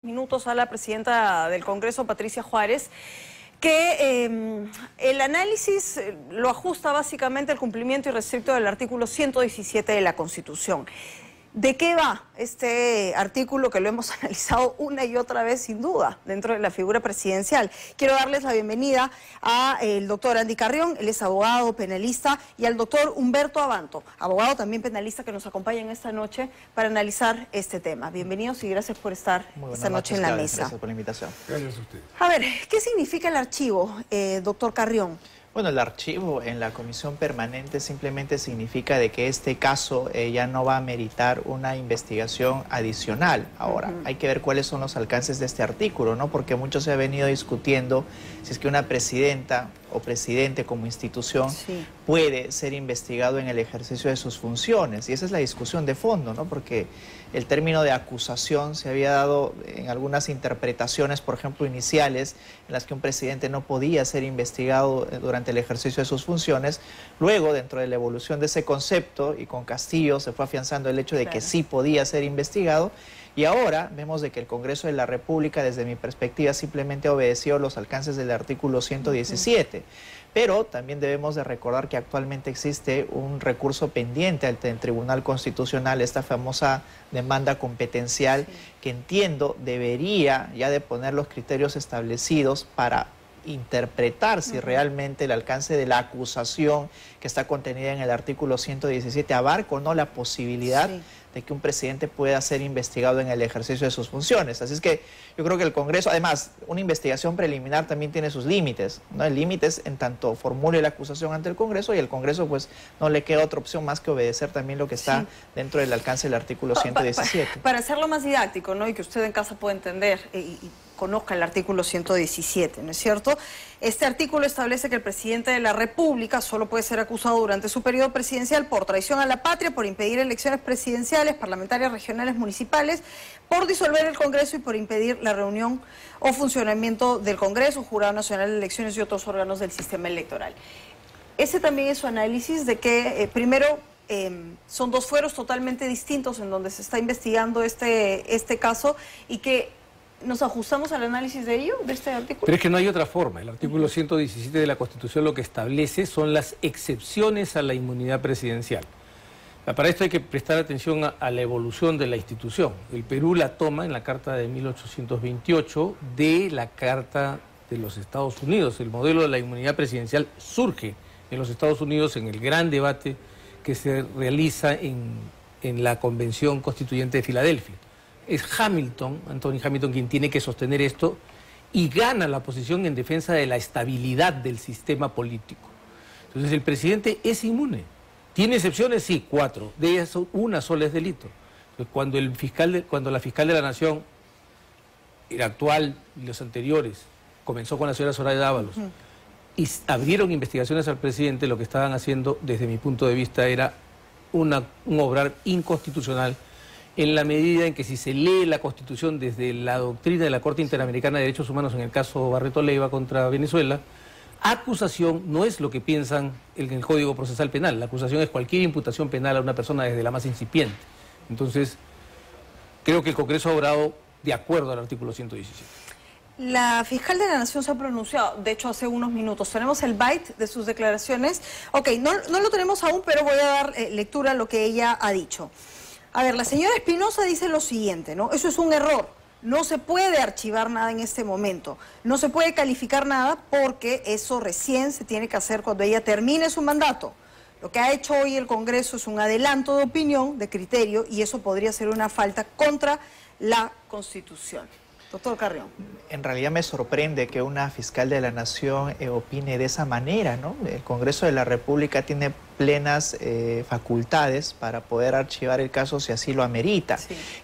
Minutos a la presidenta del Congreso, Patricia Juárez, que el análisis lo ajusta básicamente al cumplimiento irrestricto del artículo 117 de la Constitución. ¿De qué va este artículo que lo hemos analizado una y otra vez, sin duda, dentro de la figura presidencial? Quiero darles la bienvenida al doctor Andy Carrión, él es abogado penalista, y al doctor Humberto Abanto, abogado también penalista, que nos acompañan esta noche para analizar este tema. Bienvenidos y gracias por estar esta noche en la mesa. Gracias por la invitación. Gracias a usted. A ver, ¿qué significa el archivo, doctor Carrión? Bueno, el archivo en la comisión permanente simplemente significa de que este caso ya no va a meritar una investigación adicional. Ahora, hay que ver cuáles son los alcances de este artículo, ¿no? Porque mucho se ha venido discutiendo si es que una presidenta o presidente como institución puede ser investigado en el ejercicio de sus funciones. Y esa es la discusión de fondo, ¿no? Porque el término de acusación se había dado en algunas interpretaciones, por ejemplo, iniciales, en las que un presidente no podía ser investigado durante el ejercicio de sus funciones. Luego, dentro de la evolución de ese concepto, y con Castillo se fue afianzando el hecho de que sí podía ser investigado. Y ahora vemos de que el Congreso de la República, desde mi perspectiva, simplemente obedeció los alcances del artículo 117. Pero también debemos de recordar que actualmente existe un recurso pendiente ante el Tribunal Constitucional, esta famosa demanda competencial, que entiendo debería ya de poner los criterios establecidos para interpretar si realmente el alcance de la acusación que está contenida en el artículo 117 abarca o no la posibilidad de que un presidente pueda ser investigado en el ejercicio de sus funciones. Así es que yo creo que el Congreso, además, una investigación preliminar también tiene sus límites, ¿no? El límite es en tanto formule la acusación ante el Congreso, y el Congreso pues no le queda otra opción más que obedecer también lo que está dentro del alcance del artículo 117. Para hacerlo más didáctico, ¿no? Y que usted en casa pueda entender y conozca el artículo 117, ¿no es cierto? Este artículo establece que el presidente de la República solo puede ser acusado durante su periodo presidencial por traición a la patria, por impedir elecciones presidenciales, parlamentarias, regionales, municipales, por disolver el Congreso y por impedir la reunión o funcionamiento del Congreso, Jurado Nacional de Elecciones y otros órganos del sistema electoral. Ese también es su análisis de que, primero, son dos fueros totalmente distintos en donde se está investigando este caso, y que ¿nos ajustamos al análisis de ello, de este artículo? Pero es que no hay otra forma. El artículo 117 de la Constitución lo que establece son las excepciones a la inmunidad presidencial. Para esto hay que prestar atención a la evolución de la institución. El Perú la toma en la Carta de 1828 de la Carta de los Estados Unidos. El modelo de la inmunidad presidencial surge en los Estados Unidos en el gran debate que se realiza en la Convención Constituyente de Filadelfia. Es Hamilton, Anthony Hamilton, quien tiene que sostener esto, y gana la posición en defensa de la estabilidad del sistema político. Entonces el presidente es inmune. ¿Tiene excepciones? Sí, 4. De ellas una sola es delito. Entonces, cuando la fiscal de la Nación, el actual y los anteriores, comenzó con la señora Soraya Dávalos, y abrieron investigaciones al presidente, lo que estaban haciendo, desde mi punto de vista, era un obrar inconstitucional, en la medida en que si se lee la Constitución desde la doctrina de la Corte Interamericana de Derechos Humanos, en el caso Barreto Leiva contra Venezuela, acusación no es lo que piensan en el Código Procesal Penal. La acusación es cualquier imputación penal a una persona desde la más incipiente. Entonces, creo que el Congreso ha obrado de acuerdo al artículo 117. La fiscal de la Nación se ha pronunciado, de hecho hace unos minutos. Tenemos el byte de sus declaraciones. Ok, no lo tenemos aún, pero voy a dar lectura a lo que ella ha dicho. A ver, la señora Espinosa dice lo siguiente, ¿no? Eso es un error. No se puede archivar nada en este momento. No se puede calificar nada porque eso recién se tiene que hacer cuando ella termine su mandato. Lo que ha hecho hoy el Congreso es un adelanto de opinión, de criterio, y eso podría ser una falta contra la Constitución. Doctor Carrión. En realidad me sorprende que una fiscal de la Nación opine de esa manera, ¿no? El Congreso de la República tiene plenas facultades para poder archivar el caso si así lo amerita.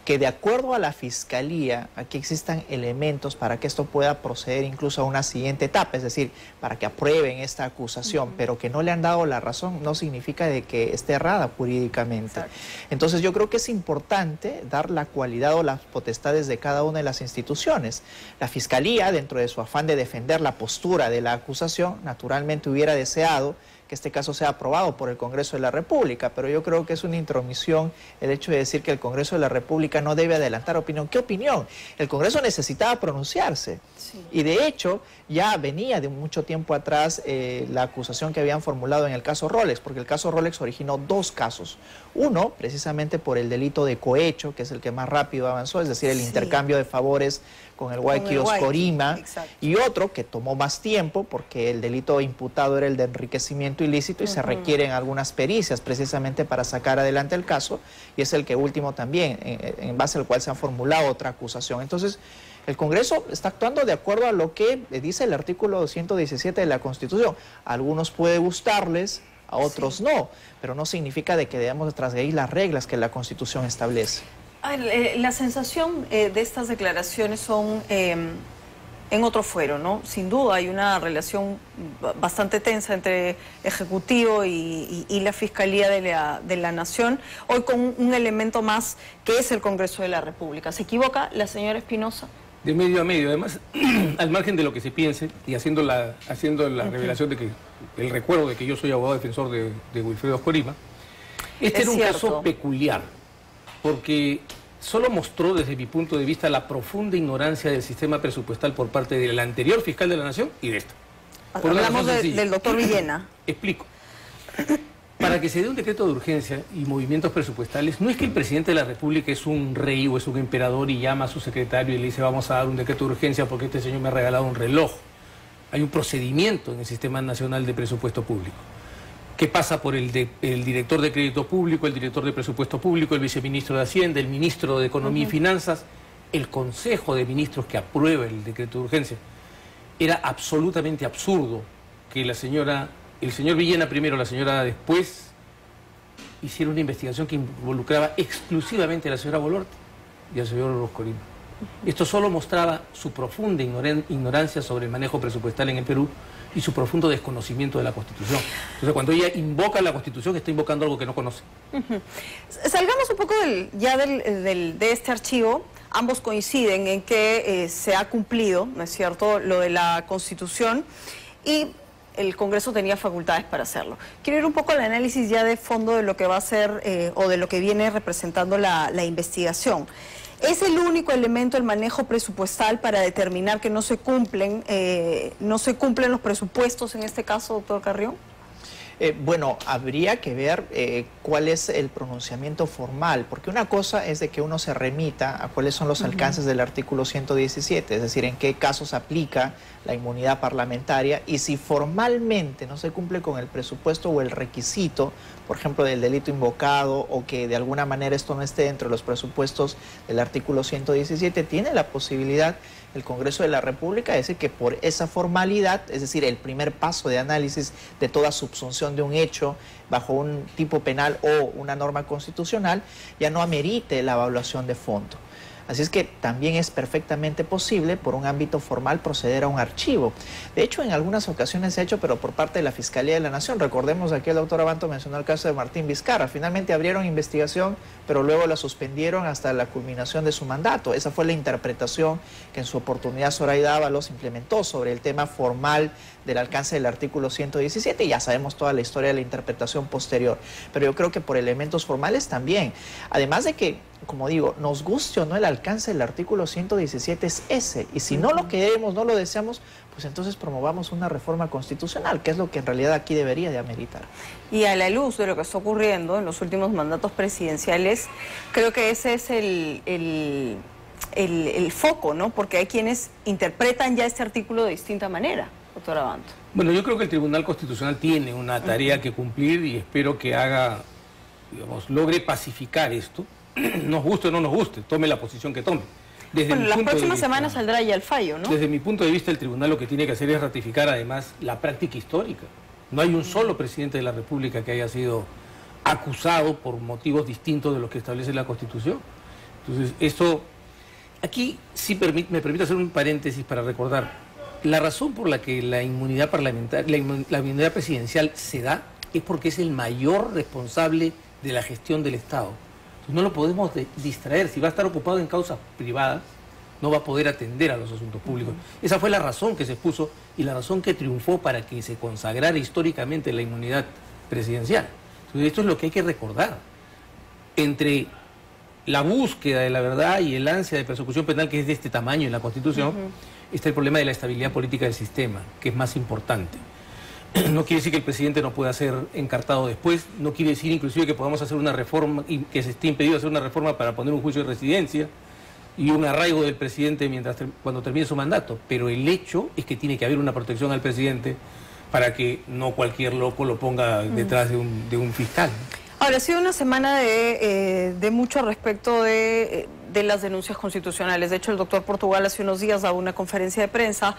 Que de acuerdo a la Fiscalía, aquí existan elementos para que esto pueda proceder incluso a una siguiente etapa, es decir, para que aprueben esta acusación, pero que no le han dado la razón no significa de que esté errada jurídicamente. Entonces yo creo que es importante dar la cualidad o las potestades de cada una de las instituciones. La Fiscalía, dentro de su afán de defender la postura de la acusación, naturalmente hubiera deseado que que este caso sea aprobado por el Congreso de la República, pero yo creo que es una intromisión el hecho de decir que el Congreso de la República no debe adelantar opinión. ¿Qué opinión? El Congreso necesitaba pronunciarse. Sí. Y de hecho ya venía de mucho tiempo atrás la acusación que habían formulado en el caso Rolex, porque el caso Rolex originó dos casos. Uno, precisamente por el delito de cohecho, que es el que más rápido avanzó, es decir, el intercambio de favores con el Guayqui Oscorima, y otro que tomó más tiempo porque el delito imputado era el de enriquecimiento ilícito y se requieren algunas pericias precisamente para sacar adelante el caso, y es el que último también, en base al cual se ha formulado otra acusación. Entonces, el Congreso está actuando de acuerdo a lo que dice el artículo 117 de la Constitución. A algunos puede gustarles, a otros no, pero no significa de que debamos transgredir las reglas que la Constitución establece. La sensación de estas declaraciones son en otro fuero, ¿no? Sin duda hay una relación bastante tensa entre Ejecutivo y la Fiscalía de la Nación, hoy con un elemento más que es el Congreso de la República. ¿Se equivoca la señora Espinosa? De medio a medio, además, al margen de lo que se piense, y haciendo la revelación de que, el recuerdo de que yo soy abogado defensor de Wilfredo Oscorima, este era un caso peculiar, porque solo mostró desde mi punto de vista la profunda ignorancia del sistema presupuestal por parte del anterior fiscal de la Nación y de esta. Hablamos del doctor Villena. Explico. Para que se dé un decreto de urgencia y movimientos presupuestales, no es que el presidente de la República es un rey o es un emperador y llama a su secretario y le dice vamos a dar un decreto de urgencia porque este señor me ha regalado un reloj. Hay un procedimiento en el Sistema Nacional de Presupuesto Público que pasa por el director de Crédito Público, el director de Presupuesto Público, el viceministro de Hacienda, el ministro de Economía y Finanzas, el Consejo de Ministros que aprueba el decreto de urgencia. Era absolutamente absurdo que el señor Villena primero, la señora después, hiciera una investigación que involucraba exclusivamente a la señora Boluarte y al señor Oscorima. Esto solo mostraba su profunda ignorancia sobre el manejo presupuestal en el Perú y su profundo desconocimiento de la Constitución. Entonces, cuando ella invoca la Constitución, está invocando algo que no conoce. Salgamos un poco de este archivo. Ambos coinciden en que se ha cumplido, ¿no es cierto?, lo de la Constitución y el Congreso tenía facultades para hacerlo. Quiero ir un poco al análisis ya de fondo de lo que va a ser o de lo que viene representando la investigación. ¿Es el único elemento el manejo presupuestal para determinar que no se cumplen los presupuestos en este caso, doctor Carrión? Bueno, habría que ver cuál es el pronunciamiento formal, porque una cosa es de que uno se remita a cuáles son los alcances del artículo 117, es decir, en qué casos aplica la inmunidad parlamentaria, y si formalmente no se cumple con el presupuesto o el requisito, por ejemplo, del delito invocado, o que de alguna manera esto no esté dentro de los presupuestos del artículo 117, tiene la posibilidad el Congreso de la República de decir que por esa formalidad, es decir, el primer paso de análisis de toda subsunción de un hecho bajo un tipo penal o una norma constitucional, ya no amerite la evaluación de fondo. Así es que también es perfectamente posible por un ámbito formal proceder a un archivo. De hecho, en algunas ocasiones se ha hecho, pero por parte de la Fiscalía de la Nación. Recordemos aquí el doctor Abanto mencionó el caso de Martín Vizcarra. Finalmente abrieron investigación, pero luego la suspendieron hasta la culminación de su mandato. Esa fue la interpretación que en su oportunidad Zoraida Ábalos implementó sobre el tema formal del alcance del artículo 117, y ya sabemos toda la historia de la interpretación posterior. Pero yo creo que por elementos formales también. Además de que, como digo, nos guste o no el alcance del artículo 117 es ese, y si no lo queremos, no lo deseamos, pues entonces promovamos una reforma constitucional, que es lo que en realidad aquí debería de ameritar. Y a la luz de lo que está ocurriendo en los últimos mandatos presidenciales, creo que ese es el foco, ¿no? Porque hay quienes interpretan ya este artículo de distinta manera, doctor Abanto. Bueno, yo creo que el Tribunal Constitucional tiene una tarea que cumplir y espero que logre pacificar esto. Nos guste o no nos guste, tome la posición que tome. Bueno, las próximas semanas saldrá ya el fallo, ¿no? Desde mi punto de vista, el tribunal lo que tiene que hacer es ratificar además la práctica histórica. No hay un solo presidente de la República que haya sido acusado por motivos distintos de los que establece la Constitución. Entonces, esto, aquí sí me permite hacer un paréntesis para recordar, la razón por la que la inmunidad parlamentaria, la inmunidad presidencial se da es porque es el mayor responsable de la gestión del Estado. No lo podemos distraer. Si va a estar ocupado en causas privadas, no va a poder atender a los asuntos públicos. Esa fue la razón que se expuso y la razón que triunfó para que se consagrara históricamente la inmunidad presidencial. Entonces, esto es lo que hay que recordar. Entre la búsqueda de la verdad y el ansia de persecución penal, que es de este tamaño en la Constitución, está el problema de la estabilidad política del sistema, que es más importante. No quiere decir que el presidente no pueda ser encartado después, no quiere decir inclusive que podamos hacer una reforma, y que se esté impedido hacer una reforma para poner un juicio de residencia y un arraigo del presidente cuando termine su mandato, pero el hecho es que tiene que haber una protección al presidente para que no cualquier loco lo ponga detrás de un fiscal. Ahora, ha sido una semana de mucho respecto de las denuncias constitucionales. De hecho, el doctor Portugal hace unos días daba una conferencia de prensa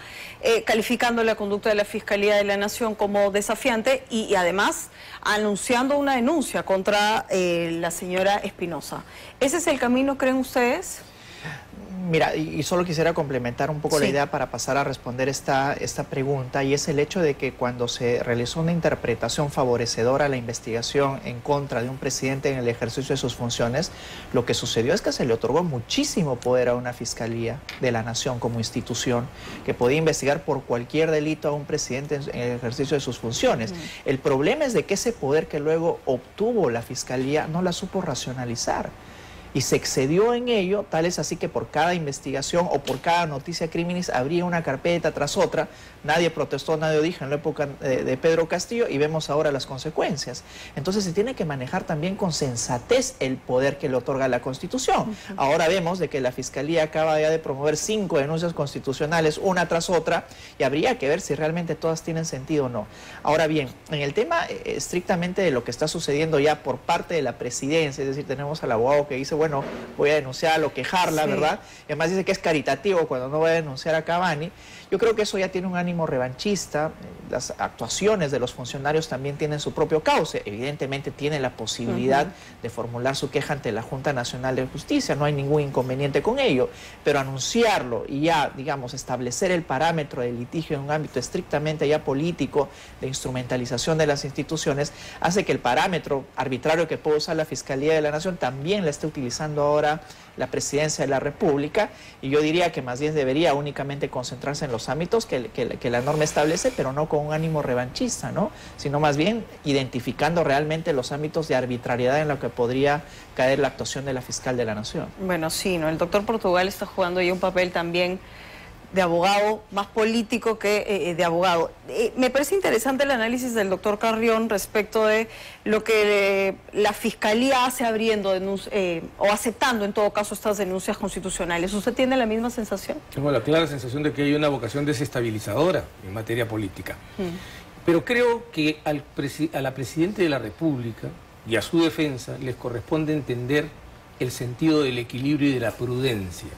calificando la conducta de la Fiscalía de la Nación como desafiante y además anunciando una denuncia contra la señora Espinosa. ¿Ese es el camino, creen ustedes? Mira, y solo quisiera complementar un poco la idea para pasar a responder esta pregunta, y es el hecho de que cuando se realizó una interpretación favorecedora a la investigación en contra de un presidente en el ejercicio de sus funciones, lo que sucedió es que se le otorgó muchísimo poder a una Fiscalía de la Nación como institución que podía investigar por cualquier delito a un presidente en el ejercicio de sus funciones. El problema es de que ese poder que luego obtuvo la Fiscalía no la supo racionalizar. Y se excedió en ello, tal es así que por cada investigación o por cada noticia criminis habría una carpeta tras otra. Nadie protestó, nadie dijo en la época de Pedro Castillo y vemos ahora las consecuencias. Entonces se tiene que manejar también con sensatez el poder que le otorga la Constitución. Ahora vemos de que la Fiscalía acaba ya de promover 5 denuncias constitucionales, una tras otra, y habría que ver si realmente todas tienen sentido o no. Ahora bien, en el tema estrictamente de lo que está sucediendo ya por parte de la presidencia, es decir, tenemos al abogado que dice, bueno, voy a denunciarlo, quejarla, ¿verdad? Y además dice que es caritativo cuando no va a denunciar a Cavani. Yo creo que eso ya tiene un ánimo revanchista. Las actuaciones de los funcionarios también tienen su propio cauce. Evidentemente tiene la posibilidad de formular su queja ante la Junta Nacional de Justicia, no hay ningún inconveniente con ello, pero anunciarlo y ya, digamos, establecer el parámetro de litigio en un ámbito estrictamente ya político, de instrumentalización de las instituciones, hace que el parámetro arbitrario que puede usar la Fiscalía de la Nación también la esté utilizando ahora la Presidencia de la República, y yo diría que más bien debería únicamente concentrarse en los ámbitos que la norma establece, pero no con un ánimo revanchista, ¿no? Sino más bien identificando realmente los ámbitos de arbitrariedad en los que podría caer la actuación de la Fiscal de la Nación. Bueno, sí, ¿no? El doctor Portugal está jugando ahí un papel también de abogado, más político que de abogado. Me parece interesante el análisis del doctor Carrión respecto de lo que la Fiscalía hace abriendo o aceptando en todo caso estas denuncias constitucionales. ¿Usted tiene la misma sensación? Tengo la clara sensación de que hay una vocación desestabilizadora en materia política. Pero creo que a la Presidenta de la República y a su defensa les corresponde entender el sentido del equilibrio y de la prudencia.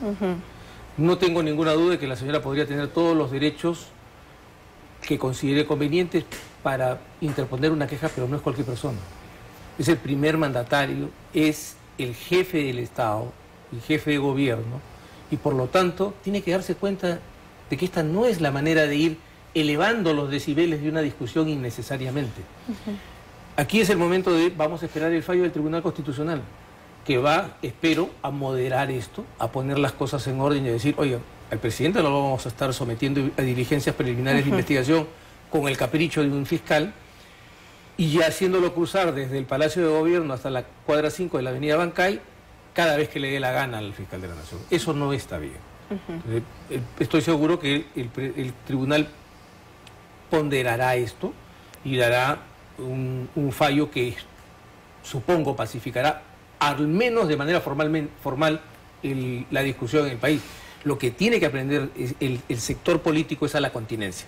No tengo ninguna duda de que la señora podría tener todos los derechos que considere convenientes para interponer una queja, pero no es cualquier persona. Es el primer mandatario, es el jefe del Estado, el jefe de gobierno, y por lo tanto tiene que darse cuenta de que esta no es la manera de ir elevando los decibeles de una discusión innecesariamente. Aquí es el momento de, vamos a esperar el fallo del Tribunal Constitucional, que va, espero, a moderar esto, a poner las cosas en orden y a decir, oye, al presidente no lo vamos a estar sometiendo a diligencias preliminares de investigación con el capricho de un fiscal, y ya haciéndolo cruzar desde el Palacio de Gobierno hasta la cuadra 5 de la avenida Bancay, cada vez que le dé la gana al fiscal de la Nación. Eso no está bien. Entonces, estoy seguro que el tribunal ponderará esto y dará un fallo que, supongo, pacificará al menos de manera formal la discusión en el país. Lo que tiene que aprender el sector político es a la continencia.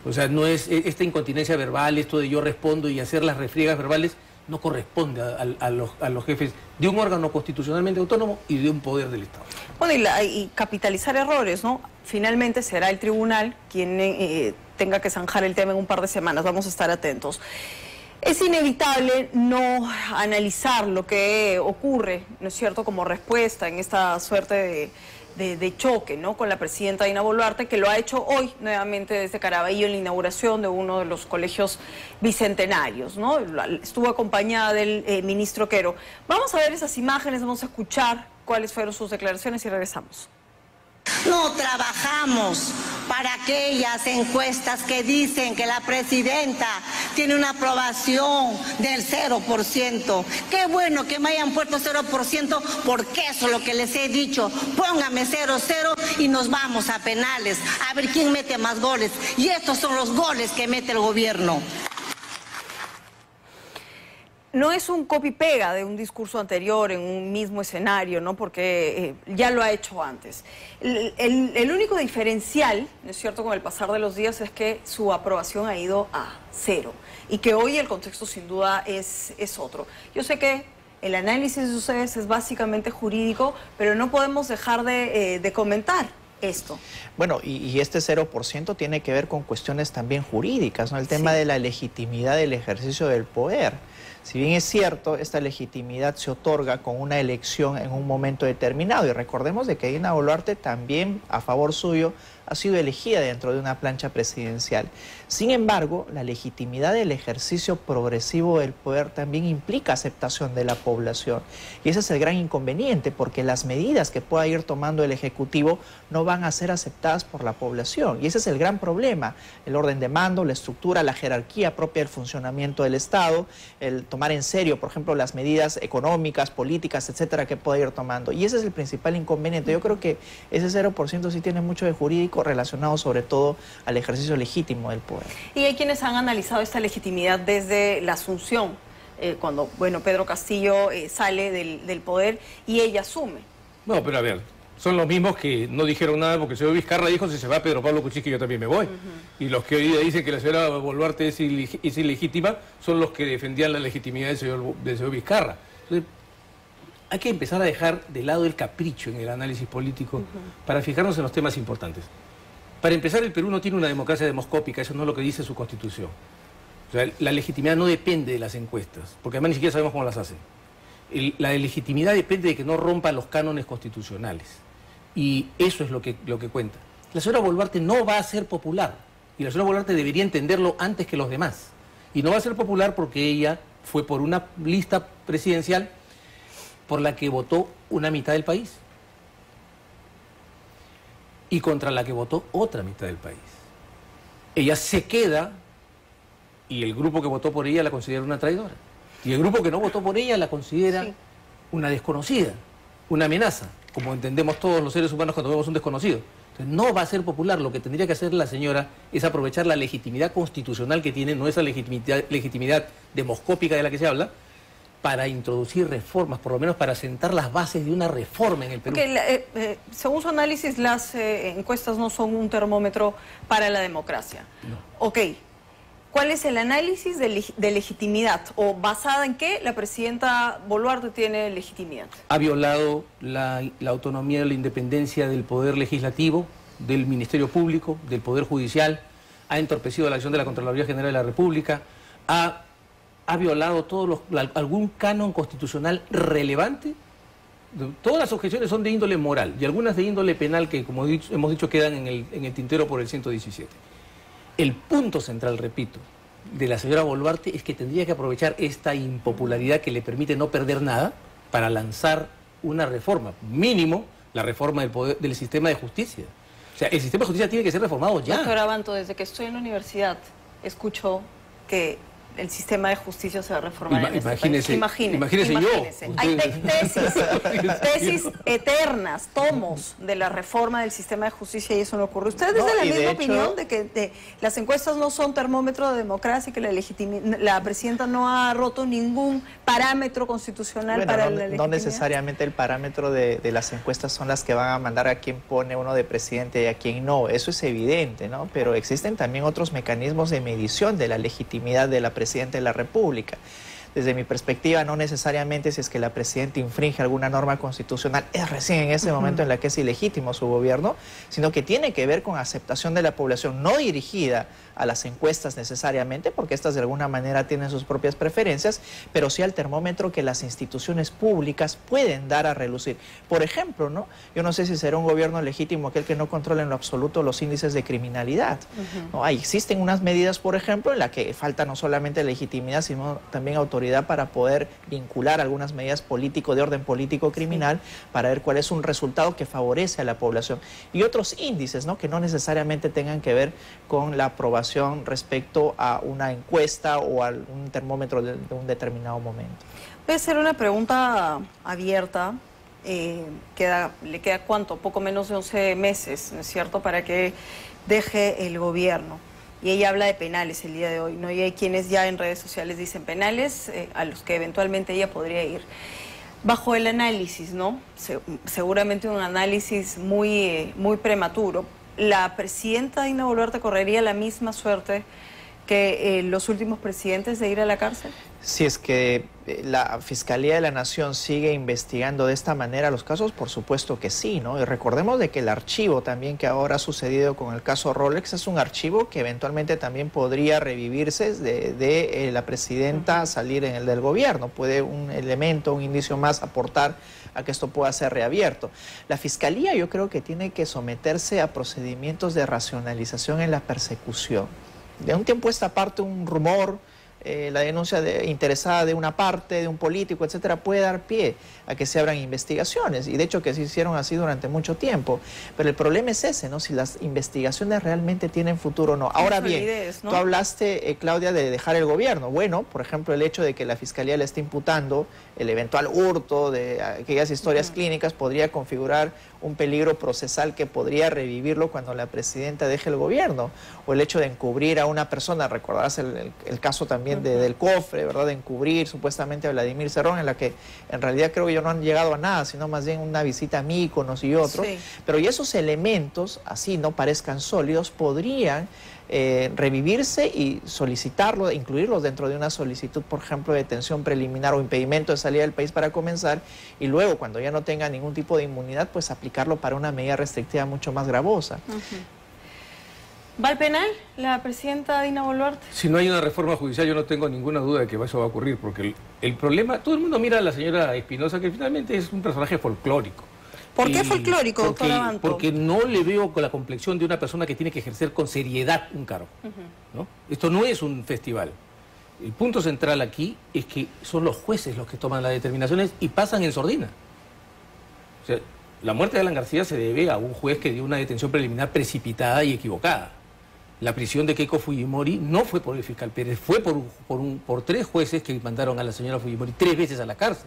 O sea, no es esta incontinencia verbal, esto de yo respondo y hacer las refriegas verbales, no corresponde a los jefes de un órgano constitucionalmente autónomo y de un poder del Estado. Bueno, y capitalizar errores, ¿no? Finalmente será el tribunal quien tenga que zanjar el tema en un par de semanas. Vamos a estar atentos. Es inevitable no analizar lo que ocurre, ¿no es cierto?, como respuesta en esta suerte de choque, ¿no?, con la presidenta Dina Boluarte, que lo ha hecho hoy nuevamente desde Caraballo en la inauguración de uno de los colegios bicentenarios, ¿no? Estuvo acompañada del ministro Quero. Vamos a ver esas imágenes, vamos a escuchar cuáles fueron sus declaraciones y regresamos. No trabajamos para aquellas encuestas que dicen que la presidenta tiene una aprobación del 0%. Qué bueno que me hayan puesto 0%, porque eso es lo que les he dicho. Póngame 0-0 y nos vamos a penales, a ver quién mete más goles. Y estos son los goles que mete el gobierno. No es un copy-pega de un discurso anterior en un mismo escenario, ¿no? Porque ya lo ha hecho antes. El único diferencial, ¿no es cierto?, con el pasar de los días es que su aprobación ha ido a 0 y que hoy el contexto sin duda es otro. Yo sé que el análisis de ustedes es básicamente jurídico, pero no podemos dejar de comentar esto. Bueno, y este 0% tiene que ver con cuestiones también jurídicas, ¿no? El tema de la legitimidad del ejercicio del poder. Si bien es cierto, esta legitimidad se otorga con una elección en un momento determinado. Y recordemos de que Dina Boluarte también, a favor suyo, ha sido elegida dentro de una plancha presidencial. Sin embargo, la legitimidad del ejercicio progresivo del poder también implica aceptación de la población. Y ese es el gran inconveniente, porque las medidas que pueda ir tomando el Ejecutivo no van a ser aceptadas por la población. Y ese es el gran problema: el orden de mando, la estructura, la jerarquía propia del funcionamiento del Estado, el tomar en serio, por ejemplo, las medidas económicas, políticas, etcétera, que pueda ir tomando. Y ese es el principal inconveniente. Yo creo que ese 0% sí tiene mucho de jurídico, relacionado sobre todo al ejercicio legítimo del poder. Y hay quienes han analizado esta legitimidad desde la asunción, cuando, bueno, Pedro Castillo sale del poder y ella asume. No, pero a ver, son los mismos que no dijeron nada porque el señor Vizcarra dijo: si se va Pedro Pablo Kuczynski yo también me voy. Y los que hoy día dicen que la señora Boluarte es ilegítima son los que defendían la legitimidad del señor Vizcarra. Entonces, hay que empezar a dejar de lado el capricho en el análisis político para fijarnos en los temas importantes. Para empezar, el Perú no tiene una democracia demoscópica, eso no es lo que dice su Constitución. O sea, la legitimidad no depende de las encuestas, porque además ni siquiera sabemos cómo las hacen. La legitimidad depende de que no rompa los cánones constitucionales. Y eso es lo que cuenta. La señora Boluarte no va a ser popular, y la señora Boluarte debería entenderlo antes que los demás. Y no va a ser popular porque ella fue por una lista presidencial por la que votó una mitad del país y contra la que votó otra mitad del país. Ella se queda y el grupo que votó por ella la considera una traidora. Y el grupo que no votó por ella la considera una desconocida, una amenaza, como entendemos todos los seres humanos cuando vemos un desconocido. Entonces, no va a ser popular. Lo que tendría que hacer la señora es aprovechar la legitimidad constitucional que tiene, no esa legitimidad demoscópica de la que se habla, para introducir reformas, por lo menos para sentar las bases de una reforma en el Perú. Porque según su análisis, las encuestas no son un termómetro para la democracia. No. Ok, ¿cuál es el análisis de legitimidad? ¿O basada en qué la presidenta Boluarte tiene legitimidad? Ha violado la autonomía y la independencia del Poder Legislativo, del Ministerio Público, del Poder Judicial, ha entorpecido la acción de la Contraloría General de la República, ha violado algún canon constitucional relevante. Todas las objeciones son de índole moral y algunas de índole penal que, como hemos dicho, quedan en el tintero por el 117. El punto central, repito, de la señora Boluarte es que tendría que aprovechar esta impopularidad que le permite no perder nada para lanzar una reforma, mínimo la reforma del sistema de justicia. O sea, el sistema de justicia tiene que ser reformado ya. Doctor Abanto, desde que estoy en la universidad escucho que el sistema de justicia se va a reformar en este país. Imagínese yo. Hay tesis eternas, tomos de la reforma del sistema de justicia y eso no ocurre. ¿Ustedes es de la misma opinión de que las encuestas no son termómetro de democracia y que la presidenta no ha roto ningún parámetro constitucional para la legitimidad? No necesariamente el parámetro de las encuestas son las que van a mandar a quién pone uno de presidente y a quién no. Eso es evidente, ¿no? Pero existen también otros mecanismos de medición de la legitimidad de la presidenta de la República. Desde mi perspectiva, no necesariamente si es que la presidenta infringe alguna norma constitucional, es recién en ese momento en la que es ilegítimo su gobierno, sino que tiene que ver con aceptación de la población, no dirigida a las encuestas necesariamente, porque estas de alguna manera tienen sus propias preferencias, pero sí al termómetro que las instituciones públicas pueden dar a relucir. Por ejemplo, ¿no? Yo no sé si será un gobierno legítimo aquel que no controla en lo absoluto los índices de criminalidad. ¿No? Existen unas medidas, por ejemplo, en las que falta no solamente legitimidad, sino también autoridad autoridad para poder vincular algunas medidas de orden político criminal para ver cuál es un resultado que favorece a la población. Y otros índices, ¿no?, que no necesariamente tengan que ver con la aprobación respecto a una encuesta o a un termómetro de un determinado momento. Voy a hacer una pregunta abierta. Le queda ¿cuánto? Poco menos de 11 meses, ¿no es cierto?, para que deje el gobierno. Y ella habla de penales el día de hoy, ¿no? Y hay quienes ya en redes sociales dicen penales a los que eventualmente ella podría ir. Bajo el análisis, ¿no? Seguramente un análisis muy prematuro. ¿La presidenta Dina Boluarte correría la misma suerte que los últimos presidentes de ir a la cárcel? Si es que la Fiscalía de la Nación sigue investigando de esta manera los casos, por supuesto que sí, ¿no? Y recordemos de que el archivo también que ahora ha sucedido con el caso Rolex es un archivo que eventualmente también podría revivirse de la presidenta salir en el del gobierno. Puede un elemento, un indicio más aportar a que esto pueda ser reabierto. La Fiscalía yo creo que tiene que someterse a procedimientos de racionalización en la persecución. De un tiempo a esta parte un rumor, la denuncia interesada de una parte, de un político, etcétera, puede dar pie a que se abran investigaciones, y de hecho que se hicieron así durante mucho tiempo. Pero el problema es ese, ¿no? Si las investigaciones realmente tienen futuro o no. Ahora bien, ¿no? Tú hablaste, Claudia, de dejar el gobierno. Bueno, por ejemplo, el hecho de que la Fiscalía le esté imputando el eventual hurto de aquellas historias clínicas podría configurar un peligro procesal que podría revivirlo cuando la presidenta deje el gobierno. O el hecho de encubrir a una persona, recordarás el caso también del cofre, ¿verdad? De encubrir supuestamente a Vladimir Cerrón, en la que en realidad creo que ellos no han llegado a nada, sino más bien una visita a Míconos y otros. Sí. Pero y esos elementos, así no parezcan sólidos, podrían revivirse y solicitarlo, incluirlos dentro de una solicitud, por ejemplo, de detención preliminar o impedimento de salida del país para comenzar, y luego, cuando ya no tenga ningún tipo de inmunidad, pues aplicarlo para una medida restrictiva mucho más gravosa. ¿Va al penal la presidenta Dina Boluarte? Si no hay una reforma judicial, yo no tengo ninguna duda de que eso va a ocurrir, porque el problema, todo el mundo mira a la señora Espinosa, que finalmente es un personaje folclórico. ¿Por qué folclórico, doctora Abanto? Porque no le veo con la complexión de una persona que tiene que ejercer con seriedad un cargo, ¿no? Esto no es un festival. El punto central aquí es que son los jueces los que toman las determinaciones y pasan en sordina. O sea, la muerte de Alan García se debe a un juez que dio una detención preliminar precipitada y equivocada. La prisión de Keiko Fujimori no fue por el fiscal Pérez, fue por 3 jueces que mandaron a la señora Fujimori 3 veces a la cárcel.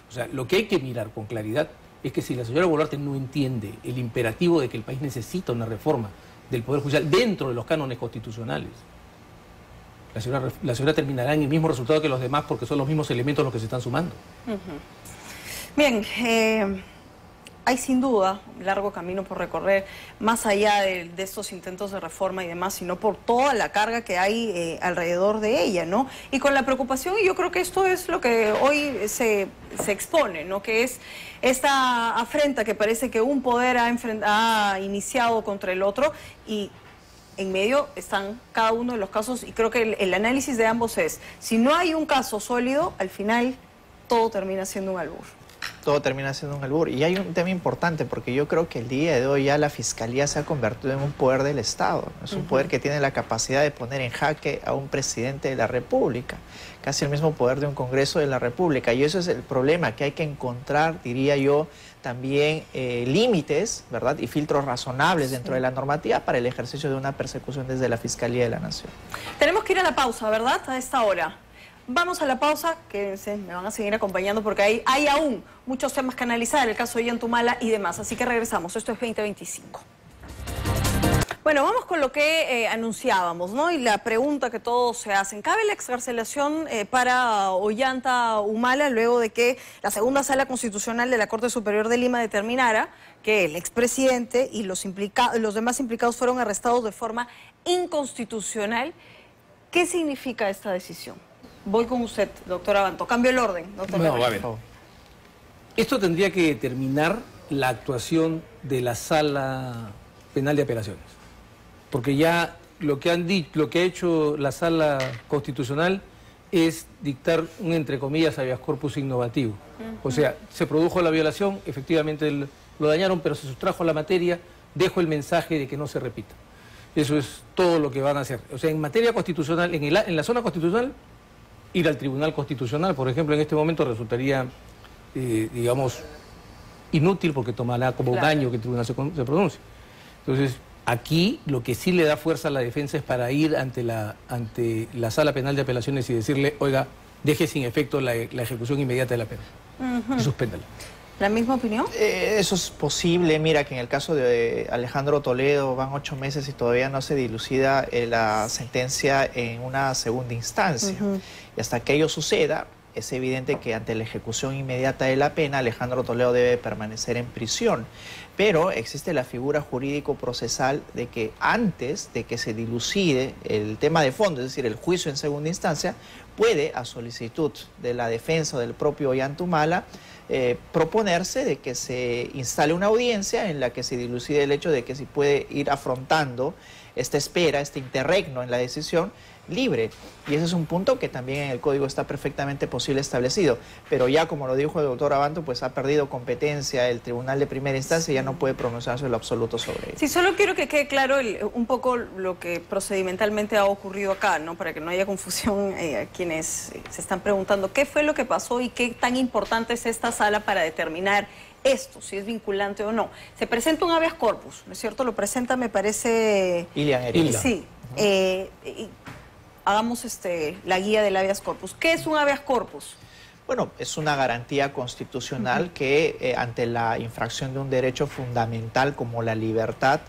O sea, lo que hay que mirar con claridad es que si la señora Boluarte no entiende el imperativo de que el país necesita una reforma del Poder Judicial dentro de los cánones constitucionales, la señora terminará en el mismo resultado que los demás, porque son los mismos elementos los que se están sumando. Bien, hay sin duda un largo camino por recorrer, más allá de estos intentos de reforma y demás, sino por toda la carga que hay alrededor de ella, ¿no? Y con la preocupación, y yo creo que esto es lo que hoy se expone, ¿no? Que es esta afrenta que parece que un poder ha iniciado contra el otro, y en medio están cada uno de los casos, y creo que el análisis de ambos es, si no hay un caso sólido, al final todo termina siendo un albur. Todo termina siendo un albur. Y hay un tema importante, porque yo creo que el día de hoy ya la Fiscalía se ha convertido en un poder del Estado. Es un poder que tiene la capacidad de poner en jaque a un presidente de la República, casi el mismo poder de un Congreso de la República. Y eso es el problema, que hay que encontrar, diría yo, también límites, ¿verdad?, y filtros razonables dentro de la normativa para el ejercicio de una persecución desde la Fiscalía de la Nación. Tenemos que ir a la pausa, ¿verdad?, a esta hora. Vamos a la pausa, quédense, me van a seguir acompañando porque hay aún muchos temas que analizar, el caso de Ollantumala y demás, así que regresamos, esto es 2025. Bueno, vamos con lo que anunciábamos, ¿no? Y la pregunta que todos se hacen, ¿cabe la excarcelación para Ollantumala luego de que la segunda sala constitucional de la Corte Superior de Lima determinara que el expresidente y los demás implicados fueron arrestados de forma inconstitucional? ¿Qué significa esta decisión? Voy con usted, doctor Abanto. Cambio el orden, doctor. No, va a ver. Esto tendría que determinar la actuación de la Sala Penal de Apelaciones. Porque ya lo que ha hecho la Sala Constitucional es dictar un, entre comillas, habeas corpus innovativo. O sea, se produjo la violación, efectivamente lo dañaron, pero se sustrajo la materia, dejo el mensaje de que no se repita. Eso es todo lo que van a hacer. O sea, en materia constitucional, en la zona constitucional, ir al Tribunal Constitucional, por ejemplo, en este momento resultaría, digamos, inútil porque tomará como un año que el tribunal se pronuncie. Entonces, aquí lo que sí le da fuerza a la defensa es para ir ante la Sala Penal de Apelaciones y decirle, oiga, deje sin efecto la ejecución inmediata de la pena y suspéndala. ¿La misma opinión? Eso es posible. Mira que en el caso de Alejandro Toledo van 8 meses y todavía no se dilucida la sentencia en una segunda instancia. Y hasta que ello suceda, es evidente que ante la ejecución inmediata de la pena, Alejandro Toledo debe permanecer en prisión. Pero existe la figura jurídico-procesal de que antes de que se dilucide el tema de fondo, es decir, el juicio en segunda instancia, puede, a solicitud de la defensa del propio Ollantumala, proponerse de que se instale una audiencia en la que se dilucide el hecho de que se puede ir afrontando esta espera, este interregno en la decisión libre. Y ese es un punto que también en el Código está perfectamente posible establecido. Pero ya, como lo dijo el doctor Abanto, pues ha perdido competencia el Tribunal de Primera Instancia y ya no puede pronunciarse en lo absoluto sobre ello. Sí, solo quiero que quede claro un poco lo que procedimentalmente ha ocurrido acá, ¿no? Para que no haya confusión a quienes se están preguntando qué fue lo que pasó y qué tan importante es esta sala para determinar esto, si es vinculante o no. Se presenta un habeas corpus, ¿no es cierto? Lo presenta, me parece... Ilian Heredia. Sí. Hagamos la guía del habeas corpus. ¿Qué es un habeas corpus? Bueno, es una garantía constitucional que ante la infracción de un derecho fundamental como la libertad,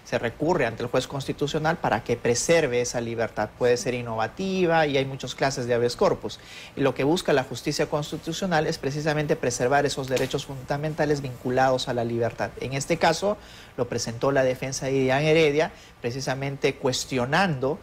se recurre ante el juez constitucional para que preserve esa libertad. Puede ser innovativa y hay muchas clases de habeas corpus. Y lo que busca la justicia constitucional es precisamente preservar esos derechos fundamentales vinculados a la libertad. En este caso lo presentó la defensa de Ilian Heredia, precisamente cuestionando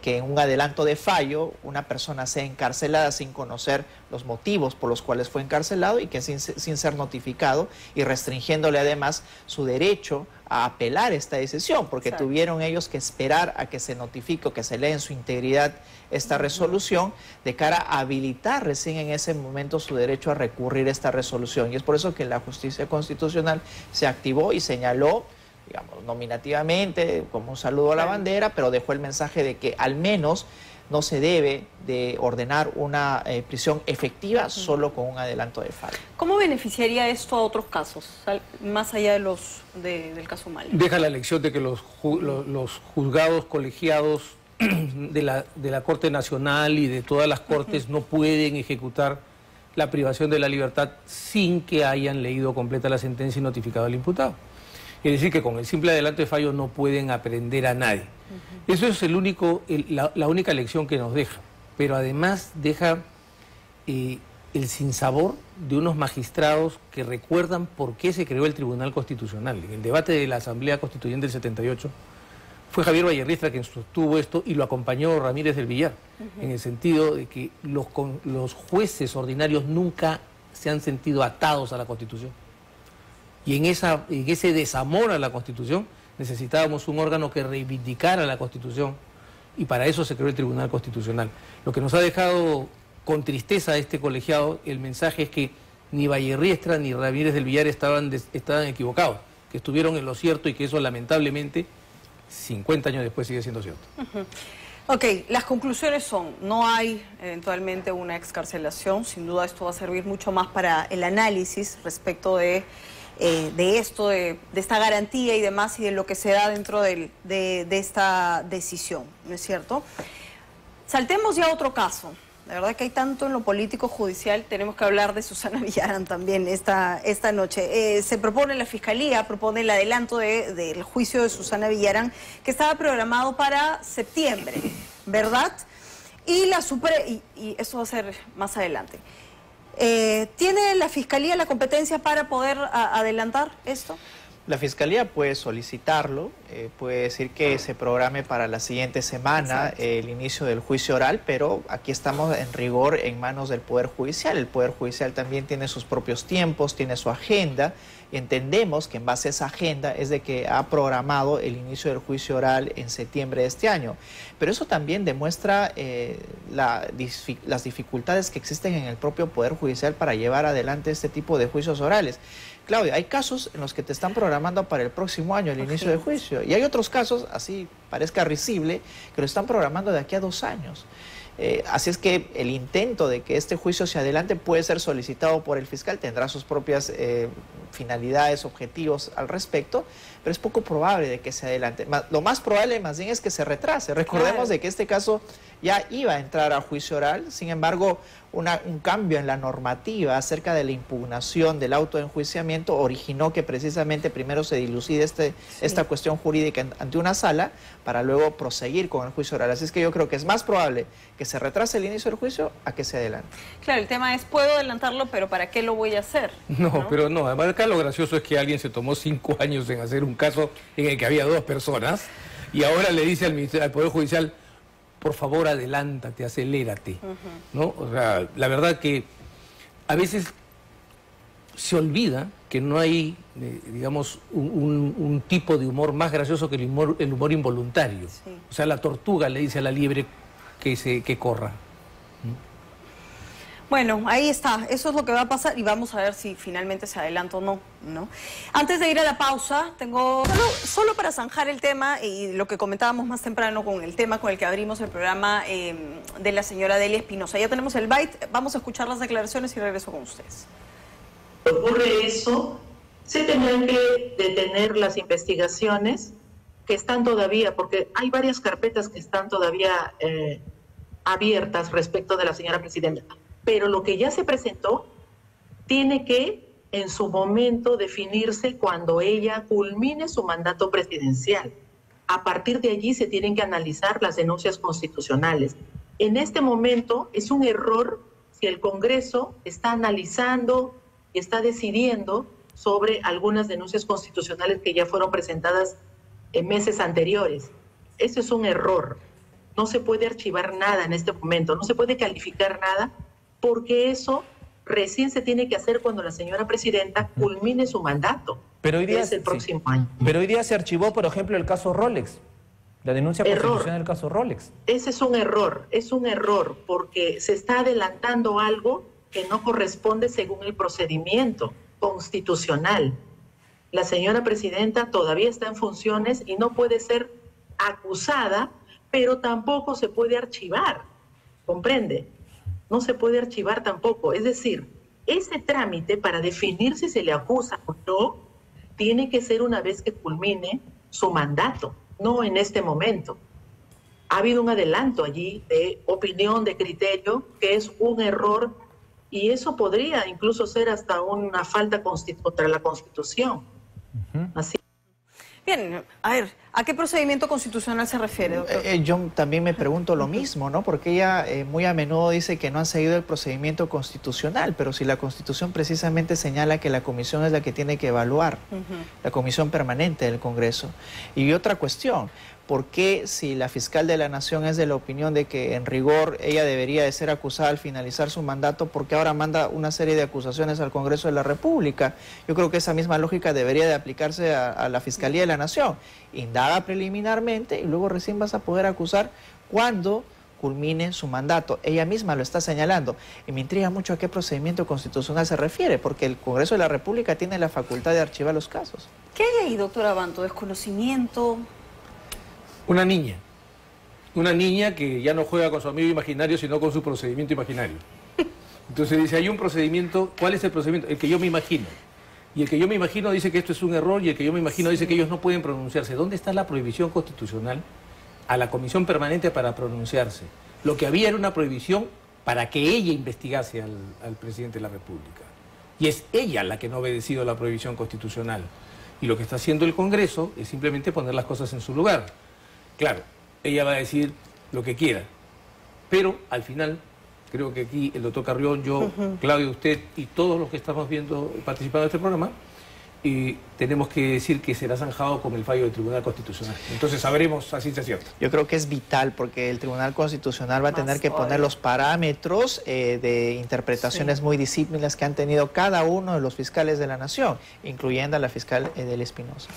que en un adelanto de fallo una persona sea encarcelada sin conocer los motivos por los cuales fue encarcelado y que sin ser notificado, y restringiéndole además su derecho a apelar esta decisión, porque tuvieron ellos que esperar a que se notifique o que se lea en su integridad esta resolución de cara a habilitar recién en ese momento su derecho a recurrir a esta resolución. Y es por eso que la justicia constitucional se activó y señaló, digamos, nominativamente, como un saludo a la bandera, pero dejó el mensaje de que al menos no se debe de ordenar una prisión efectiva solo con un adelanto de fallo. ¿Cómo beneficiaría esto a otros casos, más allá de del caso Humala? Deja la elección de que los juzgados colegiados de la Corte Nacional y de todas las cortes no pueden ejecutar la privación de la libertad sin que hayan leído completa la sentencia y notificado al imputado. Es decir, que con el simple adelanto de fallo no pueden aprehender a nadie. Eso es la única lección que nos deja. Pero además deja el sinsabor de unos magistrados que recuerdan por qué se creó el Tribunal Constitucional. En el debate de la Asamblea Constituyente del 78, fue Javier Vallerriestra quien sostuvo esto y lo acompañó Ramírez del Villar, en el sentido de que los jueces ordinarios nunca se han sentido atados a la Constitución. Y en ese desamor a la Constitución necesitábamos un órgano que reivindicara la Constitución, y para eso se creó el Tribunal Constitucional. Lo que nos ha dejado con tristeza a este colegiado, el mensaje es que ni Vallerriestra ni Ramírez del Villar estaban equivocados, que estuvieron en lo cierto y que eso lamentablemente 50 años después sigue siendo cierto. Ok, las conclusiones son, no hay eventualmente una excarcelación, sin duda esto va a servir mucho más para el análisis respecto de esto, de esta garantía y demás, y de lo que se da dentro de esta decisión, ¿no es cierto? Saltemos ya a otro caso. La verdad que hay tanto en lo político judicial, tenemos que hablar de Susana Villarán también esta noche. Se propone, la Fiscalía propone el adelanto del juicio de Susana Villarán, que estaba programado para septiembre, ¿verdad? Y eso va a ser más adelante. ¿Tiene la Fiscalía la competencia para poder adelantar esto? La Fiscalía puede solicitarlo, puede decir que se programe para la siguiente semana el inicio del juicio oral, pero aquí estamos en rigor en manos del Poder Judicial. El Poder Judicial también tiene sus propios tiempos, tiene su agenda, y entendemos que en base a esa agenda es de que ha programado el inicio del juicio oral en septiembre de este año. Pero eso también demuestra las dificultades que existen en el propio Poder Judicial para llevar adelante este tipo de juicios orales. Claudia, hay casos en los que te están programando para el próximo año el inicio del juicio, y hay otros casos, así parezca risible, que lo están programando de aquí a 2 años. Así es que el intento de que este juicio se adelante puede ser solicitado por el fiscal, tendrá sus propias finalidades, objetivos al respecto, pero es poco probable de que se adelante. Lo más probable más bien es que se retrase. Recordemos de que este caso ya iba a entrar a juicio oral, sin embargo, un cambio en la normativa acerca de la impugnación del autoenjuiciamiento originó que precisamente primero se dilucide esta cuestión jurídica ante una sala para luego proseguir con el juicio oral. Así es que yo creo que es más probable que se retrase el inicio del juicio a que se adelante. Claro, el tema es, puedo adelantarlo, pero ¿para qué lo voy a hacer? No, pero no, además acá lo gracioso es que alguien se tomó 5 años en hacer un caso en el que había 2 personas y ahora le dice al Poder Judicial, por favor, adelántate, acelérate, ¿no? O sea, la verdad que a veces se olvida que no hay, digamos, un tipo de humor más gracioso que el humor involuntario. Sí. O sea, la tortuga le dice a la liebre que corra. Bueno, ahí está, eso es lo que va a pasar y vamos a ver si finalmente se adelanta o no, ¿no? Antes de ir a la pausa, tengo solo para zanjar el tema y lo que comentábamos más temprano con el tema con el que abrimos el programa de la señora Delia Espinosa. Ya tenemos el byte, vamos a escuchar las declaraciones y regreso con ustedes. Ocurre eso, se tendrán que detener las investigaciones que están todavía, porque hay varias carpetas que están todavía abiertas respecto de la señora presidenta. Pero lo que ya se presentó tiene que, en su momento, definirse cuando ella culmine su mandato presidencial. A partir de allí se tienen que analizar las denuncias constitucionales. En este momento es un error si el Congreso está analizando y está decidiendo sobre algunas denuncias constitucionales que ya fueron presentadas en meses anteriores. Ese es un error. No se puede archivar nada en este momento, no se puede calificar nada, porque eso recién se tiene que hacer cuando la señora presidenta culmine su mandato. Pero hoy día, es el próximo año. Pero hoy día se archivó, por ejemplo, el caso Rolex, la denuncia constitucional del caso Rolex. Ese es un error, porque se está adelantando algo que no corresponde según el procedimiento constitucional. La señora presidenta todavía está en funciones y no puede ser acusada, pero tampoco se puede archivar, ¿comprende? No se puede archivar tampoco. Es decir, ese trámite para definir si se le acusa o no, tiene que ser una vez que culmine su mandato, no en este momento. Ha habido un adelanto allí de opinión, de criterio, que es un error, y eso podría incluso ser hasta una falta contra la Constitución. Así. Bien, a ver, ¿a qué procedimiento constitucional se refiere, doctor? Yo también me pregunto lo mismo, ¿no? Porque ella muy a menudo dice que no han seguido el procedimiento constitucional, pero si la Constitución precisamente señala que la comisión es la que tiene que evaluar, la comisión permanente del Congreso. Y otra cuestión, ¿por qué si la fiscal de la Nación es de la opinión de que en rigor ella debería de ser acusada al finalizar su mandato, por qué ahora manda una serie de acusaciones al Congreso de la República? Yo creo que esa misma lógica debería de aplicarse a la Fiscalía de la Nación. Indaga preliminarmente y luego recién vas a poder acusar cuando culmine su mandato. Ella misma lo está señalando. Y me intriga mucho a qué procedimiento constitucional se refiere, porque el Congreso de la República tiene la facultad de archivar los casos. ¿Qué hay ahí, doctora Abanto? ¿Desconocimiento? Una niña que ya no juega con su amigo imaginario, sino con su procedimiento imaginario. Entonces dice, hay un procedimiento, ¿cuál es el procedimiento? El que yo me imagino. Y el que yo me imagino dice que esto es un error, y el que yo me imagino dice que ellos no pueden pronunciarse. ¿Dónde está la prohibición constitucional a la comisión permanente para pronunciarse? Lo que había era una prohibición para que ella investigase al presidente de la República. Y es ella la que no ha obedecido la prohibición constitucional. Y lo que está haciendo el Congreso es simplemente poner las cosas en su lugar. Claro, ella va a decir lo que quiera, pero al final, creo que aquí el doctor Carrión, yo, Claudio, usted y todos los que estamos participando en este programa, tenemos que decir que será zanjado con el fallo del Tribunal Constitucional. Entonces sabremos a ciencia cierta. Yo creo que es vital porque el Tribunal Constitucional va a tener que poner los parámetros de interpretaciones muy disímiles que han tenido cada uno de los fiscales de la Nación, incluyendo a la fiscal Delia Espinosa.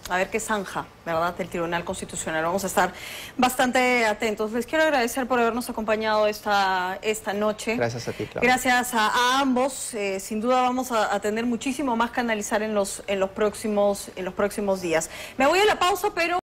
A ver qué zanja, ¿verdad?, del Tribunal Constitucional. Vamos a estar bastante atentos. Les quiero agradecer por habernos acompañado esta noche. Gracias a ti, Claudia. Gracias a ambos. Sin duda vamos a tener muchísimo más que analizar en los próximos días. Me voy a la pausa, pero...